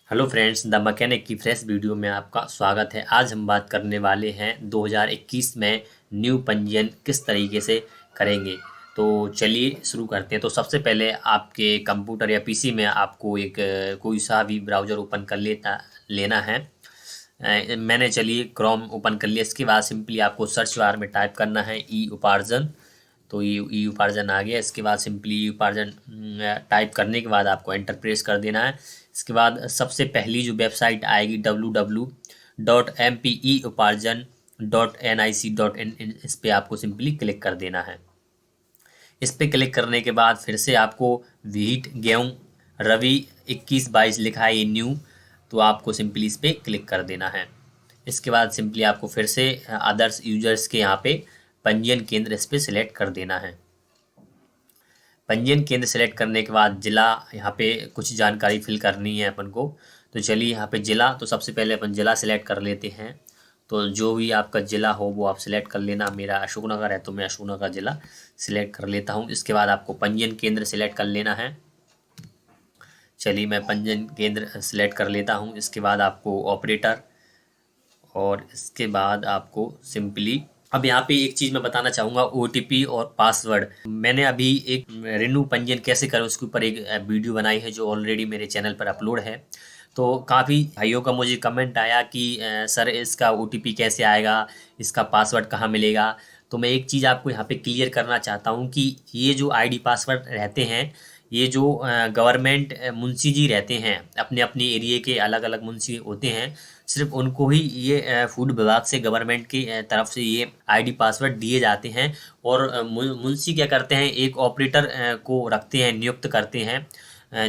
Hello friends, the mechanic की fresh video में आपका स्वागत है। आज हम बात करने वाले हैं 2021 में न्यू पंजीयन किस तरीके से करेंगे। तो चलिए शुरू करते हैं। तो सबसे पहले आपके कंप्यूटर या पीसी में आपको एक कोई सा भी ब्राउज़र ओपन कर लेना है। मैंने चलिए क्रोम ओपन कर लिया। इसके बाद सिंपली आपको सर्च बार में टाइप करना है ई उपार्जन। तो ये ई उपार्जन आ गया। इसके बाद सिंपली ई उपार्जन टाइप करने के बाद आपको एंटर प्रेस कर देना है। इसके बाद सबसे पहली जो वेबसाइट आएगी www.mpe-uparjan.nic.in, इस पर आपको सिंपली क्लिक कर देना है। इस पर क्लिक करने के बाद फिर से आपको व्हीट गेहूँ रवि 21-22 लिखा है ये न्यू, तो आपको सिंपली इस पर क्लिक कर देना है। इसके बाद सिंपली आपको फिर से अदर्स यूजर्स के यहाँ पे पंजीयन केंद्र इस पर सिलेक्ट कर देना है। पंजीयन केंद्र सेलेक्ट करने के बाद जिला, यहाँ पे कुछ जानकारी फिल करनी है अपन को। तो चलिए यहाँ पे जिला, तो सबसे पहले अपन जिला सेलेक्ट कर लेते हैं। तो जो भी आपका जिला हो वो आप सिलेक्ट कर लेना। मेरा अशोकनगर है तो मैं अशोकनगर जिला सिलेक्ट कर लेता हूँ। इसके बाद आपको पंजीयन केंद्र सिलेक्ट कर लेना है। चलिए मैं पंजीयन केंद्र सिलेक्ट कर लेता हूँ। इसके बाद आपको ऑपरेटर, और इसके बाद आपको सिंपली अब यहाँ पे एक चीज़ मैं बताना चाहूँगा, ओटीपी और पासवर्ड। मैंने अभी एक रिन्यू पंजीयन कैसे करें उसके ऊपर एक वीडियो बनाई है जो ऑलरेडी मेरे चैनल पर अपलोड है। तो काफ़ी भाइयों का मुझे कमेंट आया कि सर इसका ओटीपी कैसे आएगा, इसका पासवर्ड कहाँ मिलेगा। तो मैं एक चीज़ आपको यहाँ पे क्लियर करना चाहता हूँ कि ये जो आईडी पासवर्ड रहते हैं, ये जो गवर्नमेंट मुंशी जी रहते हैं, अपने अपने एरिए के अलग अलग मुंशी होते हैं, सिर्फ उनको ही ये फूड विभाग से गवर्नमेंट की तरफ से ये आईडी पासवर्ड दिए जाते हैं। और मुंशी क्या करते हैं, एक ऑपरेटर को रखते हैं, नियुक्त करते हैं,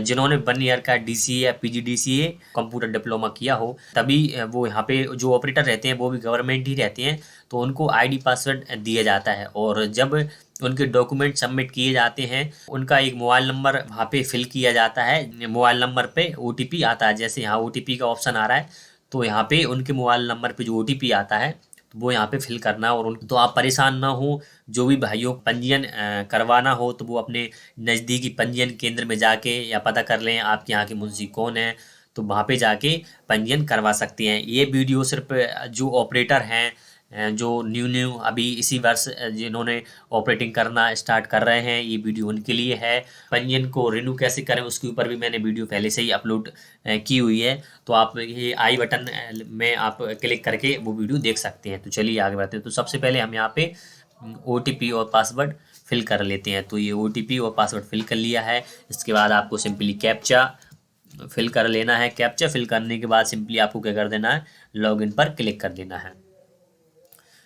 जिन्होंने 1 ईयर का डीसीए या पीजीडीसीए कंप्यूटर डिप्लोमा किया हो, तभी वो यहाँ पे जो ऑपरेटर रहते हैं वो भी गवर्नमेंट ही रहते हैं। तो उनको आईडी पासवर्ड दिया जाता है, और जब उनके डॉक्यूमेंट सबमिट किए जाते हैं, उनका एक मोबाइल नंबर वहाँ पे फिल किया जाता है। मोबाइल नंबर पे ओटीपी आता है, जैसे यहाँ ओटीपी का ऑप्शन आ रहा है, तो यहाँ पे उनके मोबाइल नंबर पे जो ओटीपी आता है तो वो यहाँ पे फिल करना है। और उन तो आप परेशान ना हो, जो भी भाइयों पंजीयन करवाना हो तो वो अपने नज़दीकी पंजीयन केंद्र में जाके या पता कर लें आपके यहाँ के मुंशी कौन है, तो वहाँ पे जाके पंजीयन करवा सकते हैं। ये वीडियो सिर्फ जो ऑपरेटर हैं, जो न्यू न्यू अभी इसी वर्ष जिन्होंने ऑपरेटिंग करना स्टार्ट कर रहे हैं, ये वीडियो उनके लिए है। पंजीयन को रिन्यू कैसे करें उसके ऊपर भी मैंने वीडियो पहले से ही अपलोड की हुई है, तो आप ये आई बटन में आप क्लिक करके वो वीडियो देख सकते हैं। तो चलिए आगे बढ़ते हैं। तो सबसे पहले हम यहाँ पे ओटीपी और पासवर्ड फिल कर लेते हैं। तो ये ओटीपी और पासवर्ड फिल कर लिया है। इसके बाद आपको सिंपली कैप्चा फिल कर लेना है। कैप्चा फिल करने के बाद सिंपली आपको क्या कर देना है, लॉगिन पर क्लिक कर देना है।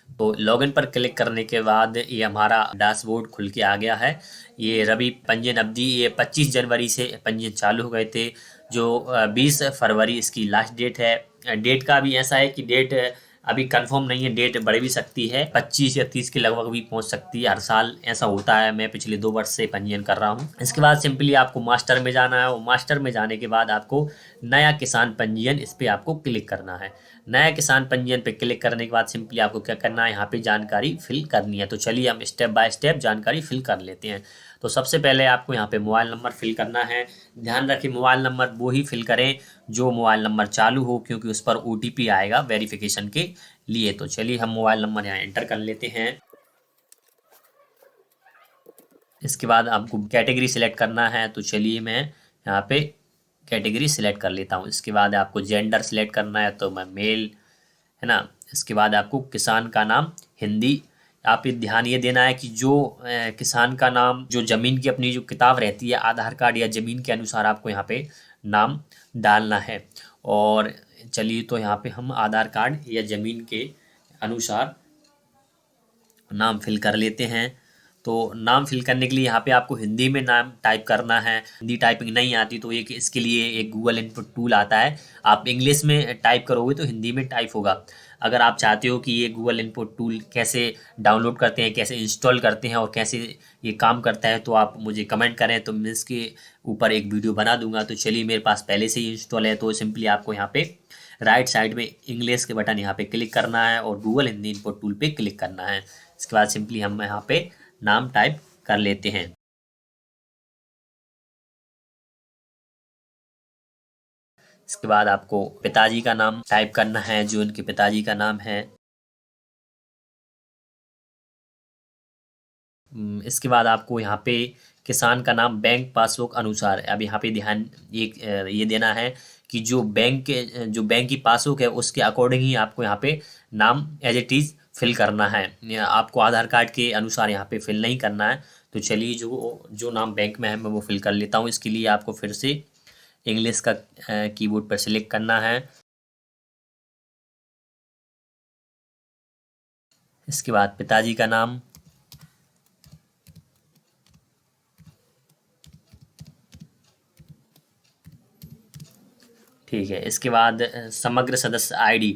तो लॉगिन पर क्लिक करने के बाद ये हमारा डैशबोर्ड खुल के आ गया है। ये रवि पंजीयन अवधि, ये 25 जनवरी से पंजीयन चालू हो गए थे, जो 20 फरवरी इसकी लास्ट डेट है। डेट का भी ऐसा है कि डेट अभी कंफर्म नहीं है, डेट बढ़ भी सकती है, 25 या 30 के लगभग भी पहुंच सकती है। हर साल ऐसा होता है, मैं पिछले 2 वर्ष से पंजीयन कर रहा हूँ। इसके बाद सिंपली आपको मास्टर में जाना है, और मास्टर में जाने के बाद आपको नया किसान पंजीयन, इस पर आपको क्लिक करना है। नया किसान पंजीयन पे क्लिक करने के बाद सिंपली आपको क्या करना है, यहाँ पे जानकारी फिल करनी है। तो चलिए हम स्टेप बाय स्टेप जानकारी फिल कर लेते हैं। तो सबसे पहले आपको यहाँ पे मोबाइल नंबर फिल करना है। ध्यान रखें मोबाइल नंबर वो ही फिल करें जो मोबाइल नंबर चालू हो, क्योंकि उस पर ओटीपी आएगा वेरिफिकेशन के लिए। तो चलिए हम मोबाइल नंबर यहाँ एंटर कर लेते हैं। इसके बाद आपको कैटेगरी सिलेक्ट करना है। तो चलिए मैं यहाँ पे कैटेगरी सिलेक्ट कर लेता हूँ। इसके बाद आपको जेंडर सिलेक्ट करना है, तो मैं मेल, है ना। इसके बाद आपको किसान का नाम हिंदी। आप ये ध्यान ये देना है कि जो किसान का नाम, जो ज़मीन की अपनी जो किताब रहती है आधार कार्ड या ज़मीन के अनुसार आपको यहाँ पे नाम डालना है। और चलिए तो यहाँ पे हम आधार कार्ड या ज़मीन के अनुसार नाम फिल कर लेते हैं। तो नाम फिल करने के लिए यहाँ पे आपको हिंदी में नाम टाइप करना है। हिंदी टाइपिंग नहीं आती तो एक इसके लिए एक गूगल इनपुट टूल आता है, आप इंग्लिश में टाइप करोगे तो हिंदी में टाइप होगा। अगर आप चाहते हो कि ये गूगल इनपुट टूल कैसे डाउनलोड करते हैं, कैसे इंस्टॉल करते हैं और कैसे ये काम करता है, तो आप मुझे कमेंट करें, तो मैं इसके ऊपर एक वीडियो बना दूंगा। तो चलिए मेरे पास पहले से ही इंस्टॉल है, तो सिंपली आपको यहाँ पे राइट साइड में इंग्लिश के बटन यहाँ पे क्लिक करना है और गूगल हिंदी इनपुट टूल पे क्लिक करना है। इसके बाद सिंपली हम यहाँ पे नाम टाइप कर लेते हैं। इसके बाद आपको पिताजी का नाम टाइप करना है, जो उनके पिताजी का नाम है। इसके बाद आपको यहाँ पे किसान का नाम बैंक पासबुक अनुसार, अब यहाँ पे ध्यान ये देना है कि जो बैंक की पासबुक है उसके अकॉर्डिंग ही आपको यहाँ पे नाम एज इट इज़ फिल करना है। आपको आधार कार्ड के अनुसार यहाँ पे फिल नहीं करना है। तो चलिए जो जो नाम बैंक में है मैं वो फिल कर लेता हूँ। इसके लिए आपको फिर से इंग्लिश का कीबोर्ड पर सिलेक्ट करना है। इसके बाद पिताजी का नाम, ठीक है। इसके बाद समग्र सदस्य आईडी,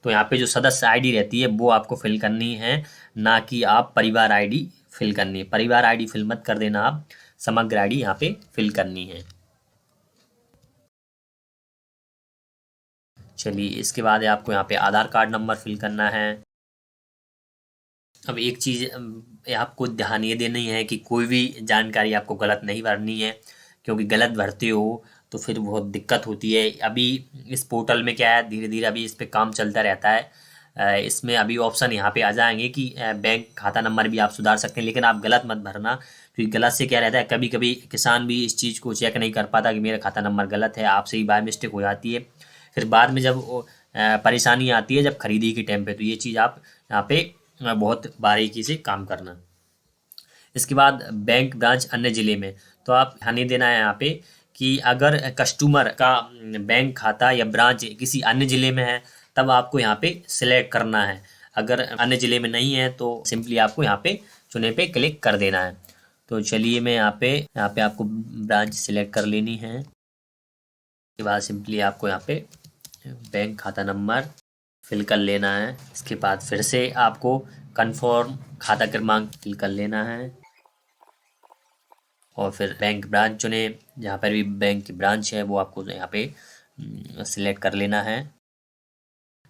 तो यहाँ पे जो सदस्य आईडी रहती है वो आपको फिल करनी है, ना कि आप परिवार आईडी फिल करनी है। परिवार आईडी फिल मत कर देना, आप समग्र आईडी यहाँ पे फिल करनी है। चलिए इसके बाद आपको यहाँ पे आधार कार्ड नंबर फिल करना है। अब एक चीज़ आपको ध्यान ये देनी है कि कोई भी जानकारी आपको गलत नहीं भरनी है, क्योंकि गलत भरते हो तो फिर बहुत दिक्कत होती है। अभी इस पोर्टल में क्या है, धीरे धीरे अभी इस पे काम चलता रहता है। इसमें अभी ऑप्शन यहाँ पे आ जाएंगे कि बैंक खाता नंबर भी आप सुधार सकते हैं, लेकिन आप गलत मत भरना, क्योंकि गलत से क्या रहता है, कभी कभी किसान भी इस चीज़ को चेक नहीं कर पाता कि मेरा खाता नंबर गलत है, आपसे ही बाय मिस्टेक हो जाती है। फिर बाद में जब परेशानी आती है जब खरीदी के टाइम पे, तो ये चीज़ आप यहाँ पे बहुत बारीकी से काम करना। इसके बाद बैंक ब्रांच अन्य ज़िले में, तो आप ध्यान नहीं देना है यहाँ पे कि अगर कस्टमर का बैंक खाता या ब्रांच किसी अन्य ज़िले में है तब आपको यहाँ पे सिलेक्ट करना है। अगर अन्य ज़िले में नहीं है तो सिंपली आपको यहाँ पे चुने पे क्लिक कर देना है। तो चलिए मैं यहाँ पे आपको ब्रांच सिलेक्ट कर लेनी है। उसके बाद सिंपली आपको यहाँ पे बैंक खाता नंबर फिल कर लेना है। इसके बाद फिर से आपको कन्फर्म खाता क्रमांक फिल कर लेना है और फिर बैंक ब्रांच चुने, जहाँ पर भी बैंक की ब्रांच है वो आपको यहाँ पे सिलेक्ट कर लेना है।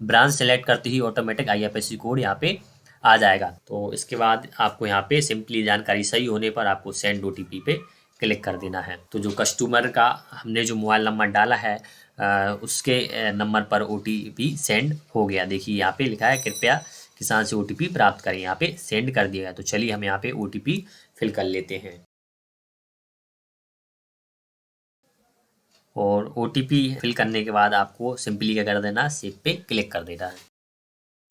ब्रांच सेलेक्ट करते ही ऑटोमेटिक IFSC कोड यहाँ पे आ जाएगा। तो इसके बाद आपको यहाँ पे सिंपली जानकारी सही होने पर आपको सेंड OTP पे क्लिक कर देना है। तो जो कस्टमर का हमने जो मोबाइल नंबर डाला है उसके नंबर पर OTP सेंड हो गया। देखिए यहाँ पे लिखा है कृपया किसान से OTP प्राप्त करें, यहाँ पे सेंड कर दिया गया। तो चलिए हम यहाँ पे OTP फिल कर लेते हैं और OTP फिल करने के बाद आपको सिंपली क्या कर देना, सेव पे क्लिक कर देना है।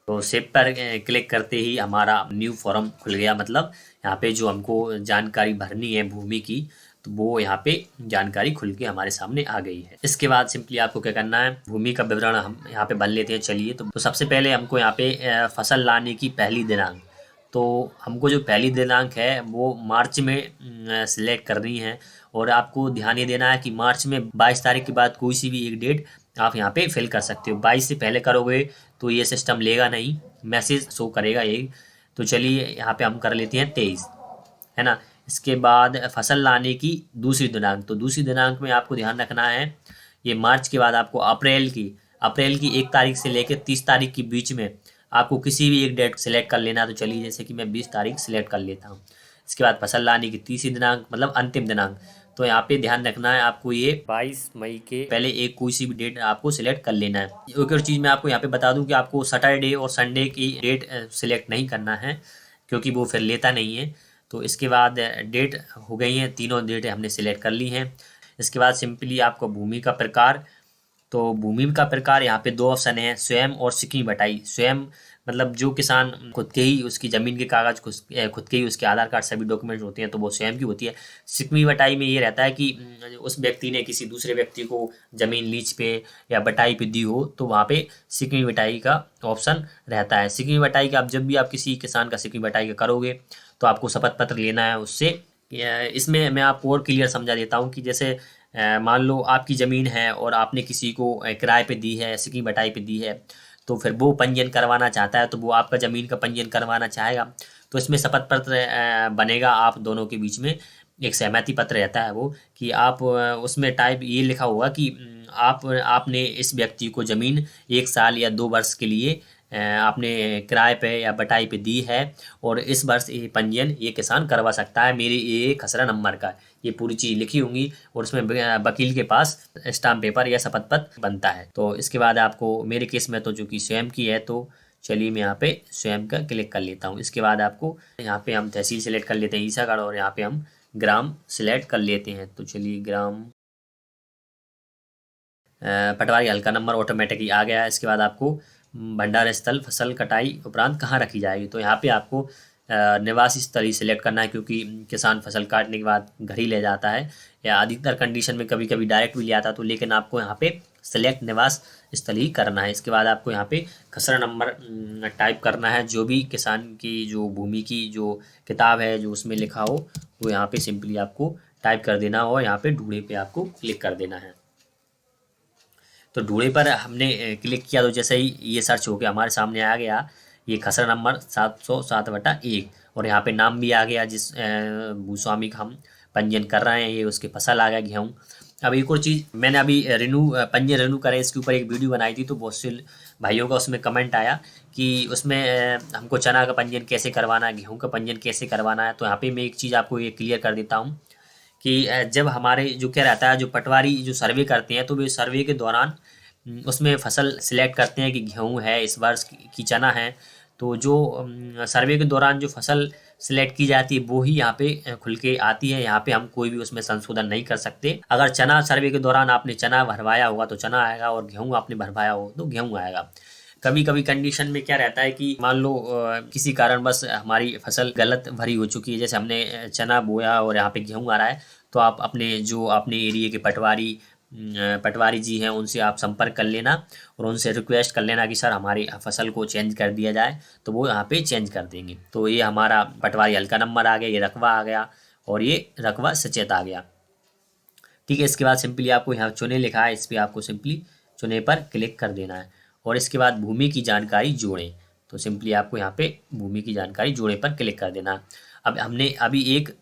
तो सेव पर क्लिक करते ही हमारा न्यू फॉर्म खुल गया, मतलब यहाँ पे जो हमको जानकारी भरनी है भूमि की, तो वो यहाँ पे जानकारी खुल के हमारे सामने आ गई है। इसके बाद सिंपली आपको क्या करना है, भूमि का विवरण हम यहाँ पे भर लेते हैं। चलिए तो सबसे पहले हमको यहाँ पे फसल लाने की पहली दिनांक, तो हमको जो पहली दिनांक है वो मार्च में सिलेक्ट करनी है। और आपको ध्यान ये देना है कि मार्च में 22 तारीख के बाद कोई सी भी एक डेट आप यहाँ पे फिल कर सकते हो। 22 से पहले करोगे तो ये सिस्टम लेगा नहीं, मैसेज शो करेगा ये। तो चलिए यहाँ पे हम कर लेते हैं 23, है ना। इसके बाद फसल लाने की दूसरी दिनांक, तो दूसरी दिनांक में आपको ध्यान रखना है ये मार्च के बाद आपको अप्रैल की 1 तारीख से लेकर 30 तारीख के बीच में आपको किसी भी एक डेट सेलेक्ट कर लेना। तो चलिए जैसे कि मैं 20 तारीख सेलेक्ट कर लेता हूँ। इसके बाद फसल लाने की तीसरी दिनांक मतलब अंतिम दिनांक, तो यहाँ पे ध्यान रखना है आपको ये 22 मई के पहले एक कोई सी भी डेट आपको सिलेक्ट कर लेना है। एक और चीज़ मैं आपको यहाँ पे बता दूँ कि आपको सैटरडे और संडे की डेट सिलेक्ट नहीं करना है, क्योंकि वो फिर लेता नहीं है। तो इसके बाद डेट हो गई हैं, तीनों डेटें हमने सिलेक्ट कर ली हैं। इसके बाद सिंपली आपको भूमि का प्रकार, तो भूमि का प्रकार यहाँ पे 2 ऑप्शन है, स्वयं और सिक्की बटाई। स्वयं मतलब जो किसान खुद के ही उसकी ज़मीन के कागज खुद के ही उसके आधार कार्ड सभी डॉक्यूमेंट्स होते हैं तो वो स्वयं की होती है। सिक्की बटाई में ये रहता है कि उस व्यक्ति ने किसी दूसरे व्यक्ति को ज़मीन लीज पे या बटाई पे दी हो, तो वहाँ पे सिक्की बटाई का ऑप्शन रहता है। सिक्की बटाई का आप जब भी आप किसी किसान का सिक्की बटाई का करोगे तो आपको शपथ पत्र लेना है उससे। इसमें मैं आपको और क्लियर समझा देता हूँ कि जैसे मान लो आपकी ज़मीन है और आपने किसी को किराए पे दी है, सिक्की बटाई पे दी है, तो फिर वो पंजीयन करवाना चाहता है, तो वो आपका ज़मीन का पंजीयन करवाना चाहेगा। तो इसमें शपथ पत्र बनेगा आप दोनों के बीच में, एक सहमति पत्र रहता है वो, कि आप उसमें टाइप ये लिखा होगा कि आपने इस व्यक्ति को ज़मीन 1 साल या 2 वर्ष के लिए आपने किराए पे या बटाई पे दी है और इस वर्ष ये पंजीयन ये किसान करवा सकता है मेरे ये खसरा नंबर का। ये पूरी चीज़ लिखी होंगी और उसमें वकील के पास स्टाम्प पेपर या शपथ पत्र बनता है। तो इसके बाद आपको, मेरे केस में तो जो कि स्वयं की है, तो चलिए मैं यहाँ पे स्वयं का क्लिक कर लेता हूँ। इसके बाद आपको यहाँ पे हम तहसील सेलेक्ट कर लेते हैं ईसागढ़, और यहाँ पे हम ग्राम सिलेक्ट कर लेते हैं। तो चलिए ग्राम पटवारी हल्का नंबर ऑटोमेटिकली आ गया है। इसके बाद आपको भंडार स्थल फसल कटाई उपरांत कहाँ रखी जाएगी, तो यहाँ पे आपको निवासी स्थल ही सिलेक्ट करना है, क्योंकि किसान फसल काटने के बाद घर ही ले जाता है, या अधिकतर कंडीशन में कभी कभी डायरेक्ट भी ले आता, तो लेकिन आपको यहाँ पे सिलेक्ट निवास स्थल ही करना है। इसके बाद आपको यहाँ पे खसरा नंबर टाइप करना है, जो भी किसान की जो भूमि की जो किताब है जो उसमें लिखा हो वो यहाँ पे सिंपली आपको टाइप कर देना और यहाँ पे ढूंढे पे आपको क्लिक कर देना है। तो ढूंढे पर हमने क्लिक किया तो जैसे ही ये सर्च हो गया हमारे सामने आ गया ये खसरा नंबर 707/1, और यहाँ पे नाम भी आ गया जिस भूस्वामी का हम पंजीयन कर रहे हैं, ये उसके फसल आ गया गेहूँ। अब एक और चीज़, मैंने अभी पंजीयन रिन्यू करें इसके ऊपर एक वीडियो बनाई थी, तो बहुत से भाइयों का उसमें कमेंट आया कि उसमें हमको चना का पंजीयन कैसे करवाना है, गेहूँ का पंजीयन कैसे करवाना है। तो यहाँ पे मैं एक चीज़ आपको ये क्लियर कर देता हूँ कि जब हमारे जो क्या रहता है, जो पटवारी जो सर्वे करते हैं, तो वे सर्वे के दौरान उसमें फसल सिलेक्ट करते हैं कि गेहूँ है इस वर्ष की चना है। तो जो सर्वे के दौरान जो फसल सिलेक्ट की जाती है वो ही यहाँ पे खुल के आती है। यहाँ पे हम कोई भी उसमें संशोधन नहीं कर सकते। अगर चना सर्वे के दौरान आपने चना भरवाया होगा तो चना आएगा, और गेहूँ आपने भरवाया हो तो गेहूँ आएगा। कभी कभी कंडीशन में क्या रहता है कि मान लो किसी कारण बस हमारी फसल गलत भरी हो चुकी है, जैसे हमने चना बोया और यहाँ पे गेहूँ आ रहा है, तो आप अपने एरिया के पटवारी जी हैं उनसे आप संपर्क कर लेना और उनसे रिक्वेस्ट कर लेना कि सर हमारी फसल को चेंज कर दिया जाए, तो वो यहाँ पे चेंज कर देंगे। तो ये हमारा पटवारी हल्का नंबर आ गया, ये रकबा आ गया और ये रकबा सचेत आ गया। ठीक है, इसके बाद सिंपली आपको यहाँ चुने लिखा है, इस पर आपको सिंपली चुने पर क्लिक कर देना है और इसके बाद भूमि की जानकारी जोड़ें, तो सिंपली आपको यहाँ पे भूमि की जानकारी जोड़े पर क्लिक कर देना है। अब हमने अभी एक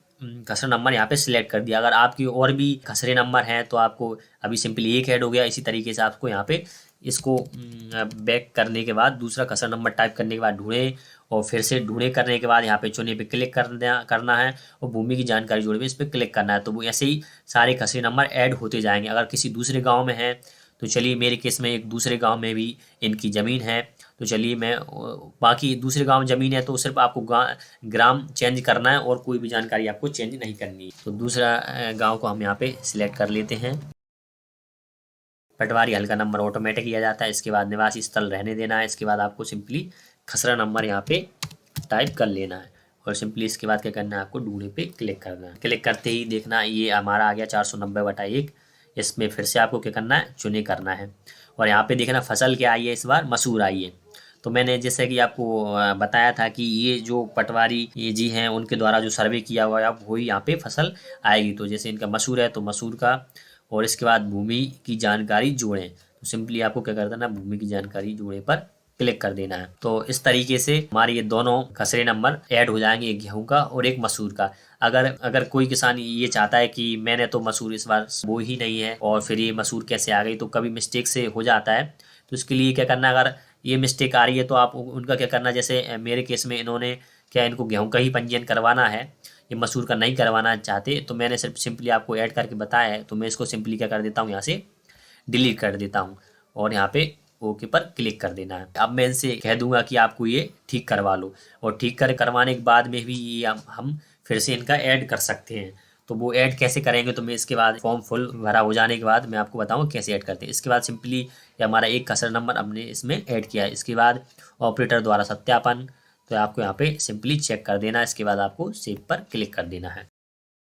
खसरा नंबर यहाँ पे सिलेक्ट कर दिया। अगर आपकी और भी खसरे नंबर हैं तो आपको अभी सिंपली एक ऐड हो गया। इसी तरीके से आपको यहाँ पे इसको बैक करने के बाद दूसरा खसरा नंबर टाइप करने के बाद ढूंढे, और फिर से ढूंढे करने के बाद यहाँ पे चुने पे क्लिक करना है और भूमि की जानकारी जोड़े पे इस पर क्लिक करना है। तो वो ऐसे ही सारे खसरे नंबर ऐड होते जाएंगे। अगर किसी दूसरे गाँव में है तो चलिए, मेरे केस में एक दूसरे गाँव में भी इनकी ज़मीन है, तो चलिए मैं बाकी दूसरे गांव में ज़मीन है तो सिर्फ आपको ग्राम चेंज करना है और कोई भी जानकारी आपको चेंज नहीं करनी है। तो दूसरा गांव को हम यहाँ पे सिलेक्ट कर लेते हैं। पटवारी हल्का नंबर ऑटोमेटिक किया जाता है। इसके बाद निवासी स्थल रहने देना है। इसके बाद आपको सिंपली खसरा नंबर यहाँ पे टाइप कर लेना है और सिंपली इसके बाद क्या करना है, आपको ढूंढे पे क्लिक करना है। क्लिक करते ही देखना ये हमारा आ गया 490/1। इसमें फिर से आपको क्या करना है, चुने करना है और यहाँ पे देखना फसल क्या आई है, इस बार मसूर आई है। तो मैंने जैसे कि आपको बताया था कि ये जो पटवारी ये जी हैं उनके द्वारा जो सर्वे किया हुआ है वही यहाँ पे फसल आएगी। तो जैसे इनका मसूर है तो मसूर का, और इसके बाद भूमि की जानकारी जोड़ें, तो सिंपली आपको क्या कर देना, भूमि की जानकारी जोड़े पर क्लिक कर देना है। तो इस तरीके से हमारे ये दोनों खसरे नंबर ऐड हो जाएंगे, एक गेहूं का और एक मसूर का। अगर कोई किसान ये चाहता है कि मैंने तो मसूर इस बार बो ही नहीं है और फिर ये मसूर कैसे आ गई, तो कभी मिस्टेक से हो जाता है। तो इसके लिए क्या करना, अगर ये मिस्टेक आ रही है तो आप उनका क्या करना, जैसे मेरे केस में इन्होंने क्या इनको गेहूं का ही पंजीयन करवाना है, ये मसूर का नहीं करवाना चाहते, तो मैंने सिर्फ सिंपली आपको ऐड करके बताया है। तो मैं इसको सिंपली क्या कर देता हूँ, यहाँ से डिलीट कर देता हूँ और यहाँ पे ओके पर क्लिक कर देना है। अब मैं इनसे कह दूंगा कि आपको ये ठीक करवा लो, और ठीक करवाने के बाद में भी ये हम फिर से इनका ऐड कर सकते हैं। तो वो ऐड कैसे करेंगे, तो मैं इसके बाद फॉर्म फुल भरा हो जाने के बाद मैं आपको बताऊँ कैसे ऐड करते हैं। इसके बाद सिंपली ये हमारा एक खसरा नंबर हमने इसमें ऐड किया है। इसके बाद ऑपरेटर द्वारा सत्यापन, तो आपको यहाँ पे सिंपली चेक कर देना है। इसके बाद आपको सेव पर क्लिक कर देना है।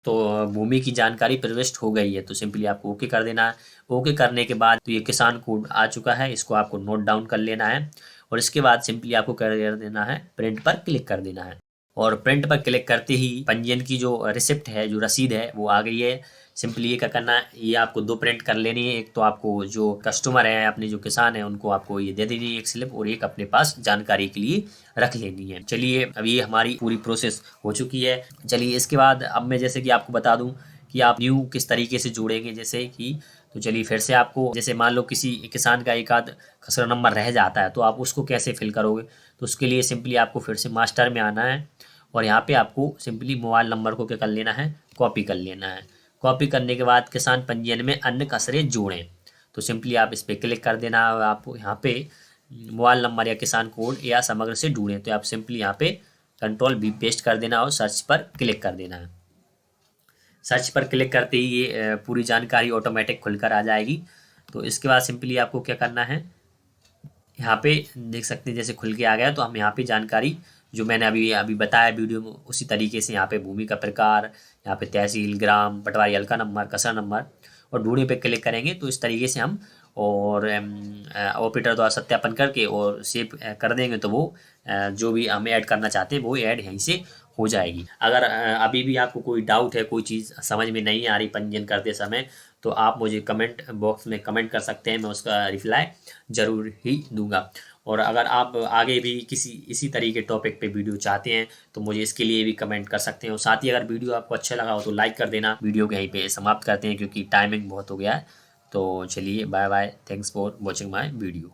तो भूमि की जानकारी प्रविष्ट हो गई है, तो सिंपली आपको ओके कर देना है। ओके करने के बाद तो ये किसान कोड आ चुका है, इसको आपको नोट डाउन कर लेना है और इसके बाद सिंपली आपको कर देना है प्रिंट पर क्लिक कर देना है। और प्रिंट पर क्लिक करते ही पंजीयन की जो रिसिप्ट है, जो रसीद है, वो आ गई है। सिंपली ये क्या करना है, ये आपको दो प्रिंट कर लेनी है। एक तो आपको जो कस्टमर है, अपने जो किसान है, उनको आपको ये दे देनी है एक स्लिप, और एक अपने पास जानकारी के लिए रख लेनी है। चलिए, अब ये हमारी पूरी प्रोसेस हो चुकी है। चलिए इसके बाद अब मैं जैसे कि आपको बता दूं कि आप न्यू किस तरीके से जोड़ेंगे, जैसे कि तो चलिए फिर से आपको, जैसे मान लो किसी किसान का एक आध खसरा नंबर रह जाता है तो आप उसको कैसे फिल करोगे, तो उसके लिए सिंपली आपको फिर से मास्टर में आना है और यहाँ पे आपको सिंपली मोबाइल नंबर को क्या कर लेना है, कॉपी कर लेना है। कॉपी करने के बाद किसान पंजीयन में अन्य खसरे जोड़ें, तो सिंपली आप इस पर क्लिक कर देना है। आपको यहाँ पे मोबाइल नंबर या किसान कोड या समग्र से ढूंढें, तो आप सिंपली यहाँ पे Ctrl+V पेस्ट कर देना और सर्च पर क्लिक कर देना है। सर्च पर क्लिक करते ही ये पूरी जानकारी ऑटोमेटिक खुलकर आ जाएगी। तो इसके बाद सिंपली आपको क्या करना है, यहाँ पे देख सकते हैं जैसे खुल के आ गया, तो हम यहाँ पे जानकारी जो मैंने अभी अभी बताया वीडियो में उसी तरीके से यहाँ पे भूमि का प्रकार, यहाँ पे तहसील, ग्राम, पटवारी, हल्का नंबर, कसर नंबर और ढूंढने पे क्लिक करेंगे तो इस तरीके से हम और ऑपरेटर द्वारा सत्यापन करके और सेव कर देंगे, तो वो जो भी हम ऐड करना चाहते हैं वो ऐड यहीं से हो जाएगी। अगर अभी भी आपको कोई डाउट है, कोई चीज़ समझ में नहीं आ रही पंजीयन करते समय, तो आप मुझे कमेंट बॉक्स में कमेंट कर सकते हैं, मैं उसका रिप्लाई ज़रूर ही दूंगा। और अगर आप आगे भी किसी इसी तरीके टॉपिक पे वीडियो चाहते हैं तो मुझे इसके लिए भी कमेंट कर सकते हैं। और साथ ही अगर वीडियो आपको अच्छा लगा हो तो लाइक कर देना। वीडियो को यहीं पे समाप्त करते हैं क्योंकि टाइमिंग बहुत हो गया है। तो चलिए bye bye, thanks for watching my video.